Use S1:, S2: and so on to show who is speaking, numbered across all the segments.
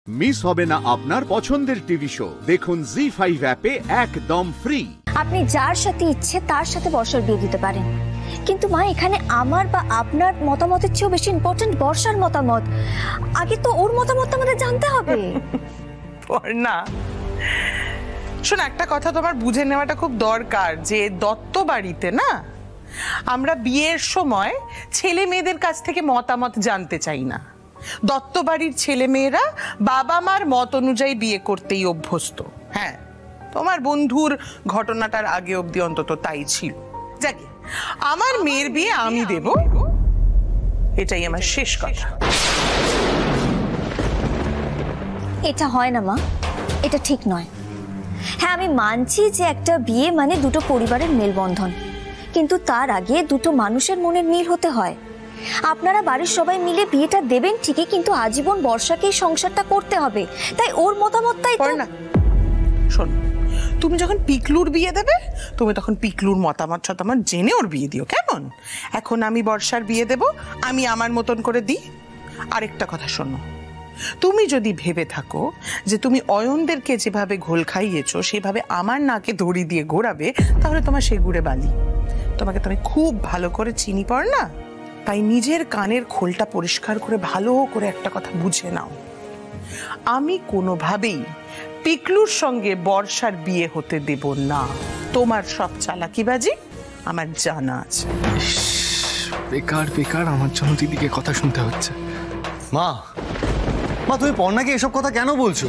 S1: Miss হবে না আপনার পছন্দের টিভি শো। দেখুন জি5 অ্যাপে একদম ফ্রি।
S2: আপনি যার সাথে ইচ্ছে তার সাথে বর্ষার বিয়ে দিতে পারেন, কিন্তু মা এখানে আমার বা আপনার মতামতের চেয়েও বেশি ইম্পর্টেন্ট বর্ষার মতামত। আগে তো ওর মতামত আমাদের জানতে হবে।
S3: না শোন, একটা কথা তোমার বুঝে নেওয়াটা খুব দরকার যে দত্ত বাড়িতে না আমরা বিয়ের সময় ছেলে মেয়েদের কাছ থেকে মতামত জানতে চাই না। দত্ত বাড়ির ছেলে মেয়েরা বাবা মার মত অনুযায়ী বিয়ে করতেই অভ্যস্ত। হ্যাঁ, তোমার বন্ধুর ঘটনাটার আগে অবধি অন্তত তাই ছিল। যাকে আমার মেয়ের বিয়ে আমি দেব, এটাই আমার শেষ কথা।
S2: এটা হয় না মা, এটা ঠিক নয়। হ্যাঁ, আমি মানছি যে একটা বিয়ে মানে দুটো পরিবারের মেলবন্ধন, কিন্তু তার আগে দুটো মানুষের মনের মিল হতে হয়। আপনারা বাড়ির সবাই মিলে বিয়েটা দেবেন ঠিকই, কিন্তু আজীবন বর্ষাকেই সংসারটা করতে হবে, তাই ওর মতামতটাই তো
S3: না। শোন, তুমি যখন পিকলুর বিয়ে দেবে তুমি তখন পিকলুর মতামত জেনে ওর বিয়ে দিও, কেমন? এখন আমি বর্ষার বিয়ে দেব, আমি আমার মতন করে দিই। আরেকটা কথা শোনো, তুমি যদি ভেবে থাকো যে তুমি অয়নদেরকে যেভাবে ঘোল খাইয়েছো সেভাবে আমার নাকে দড়ি দিয়ে ঘোরাবে, তাহলে তোমার সে গুড়ে বালি। তোমাকে তো আমি খুব ভালো করে চিনি পড় না, তাই নিজের কানের খোলটা পরিষ্কার করে ভালো করে একটা কথা বুঝে নাও। আমি কোনোভাবেই পিকলুর সঙ্গে বর্ষার বিয়ে হতে দেব না। তোমার সব চালাকিবাজি আমার জানা আছে।
S4: বেকার বেকার আমার জন্য দিদিকে কথা শুনতে হচ্ছে।
S5: মা মা তুমি পর্ণাকে এসব কথা কেন বলছো?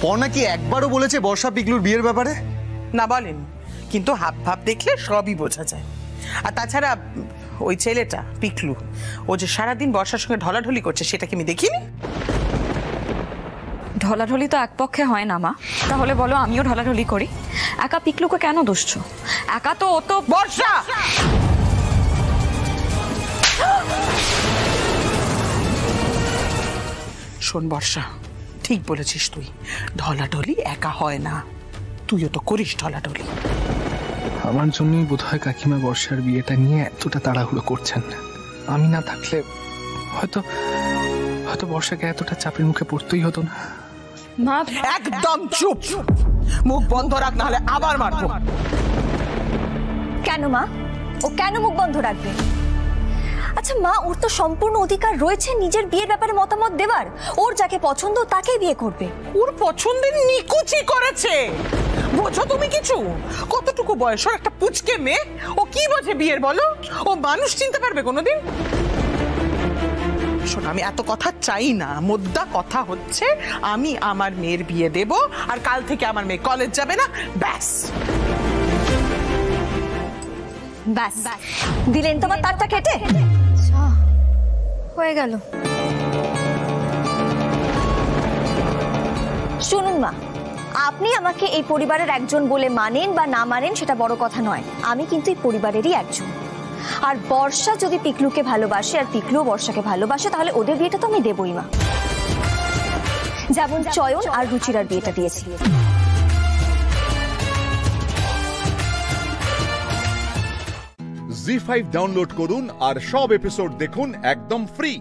S5: পর্ণা কি একবারও বলেছে বর্ষা পিকলুর বিয়ের ব্যাপারে?
S3: না বলেন, কিন্তু হাব ভাব দেখলে সবই বোঝা যায়। আর তাছাড়া ওই ছেলেটা পিকলু, ও যে সারাদিন বর্ষার সঙ্গে ঢলাঢলি করছে সেটা কি আমি দেখিনি?
S6: ঢলাঢলি তো এক পক্ষে হয় না মা, তাহলে বলো আমিও ঢলাঢলি করি? একা পিকলুকে কেন দোষছ? একা তো ও তো
S3: বর্ষা। শোন বর্ষা, ঠিক বলেছিস তুই, ঢলাঢলি একা হয় না, তুইও তো করিস ঢলাঢলি।
S4: আমার জন্যই বোধহয় কাকিমা বর্ষার বিয়েটা নিয়ে এতটা তাড়াহুড়ো করছেন। আমি না থাকলে হয়তো হয়তো বর্ষাকে এতটা চাপের মুখে পড়তেই হতো না।
S6: মা
S3: একদম চুপ, মুখ বন্ধ রাখ, নাহলে আবার মারবো।
S2: কেন মা? ও কেন মুখ বন্ধ রাখবে? আচ্ছা মা, ওর তো সম্পূর্ণ অধিকার রয়েছে নিজের বিয়ের ব্যাপারে মতামত দেওয়ার। ওর যাকে পছন্দ তাকেই বিয়ে করবে।
S3: ওর পছন্দের নিকুচি করেছে, বোঝো তুমি কিছু? কতটুকু বয়স ওর, একটা পুচকে মেয়ে, ও কি বোঝে বিয়ের বলো? ও মানুষ চিনতে পারবে কোনোদিন? শোন, আমি এত কথা চাই না, মুদ্রা কথা হচ্ছে আমি আমার মেয়ের বিয়ে দেব, আর কাল থেকে আমার মেয়ে কলেজ যাবে না, ব্যাস।
S2: ব্যাস দিলেন তোমার তারটা কেটে? হয়ে গেল। শুনুন মা, আপনি আমাকে এই পরিবারের একজন বলে মানেন বা না মানেন সেটা বড় কথা নয়, আমি কিন্তু এই পরিবারেরই একজন। আর বর্ষা যদি পিকলুকে ভালোবাসে আর পিকলু বর্ষাকে ভালোবাসে, তাহলে ওদের বিয়েটা তো আমি দেবই মা, যেমন চয়ন আর রুচিরার বিয়েটা দিয়েছি।
S1: জি5 ডাউনলোড করুন আর সব এপিসোড দেখুন একদম ফ্রি।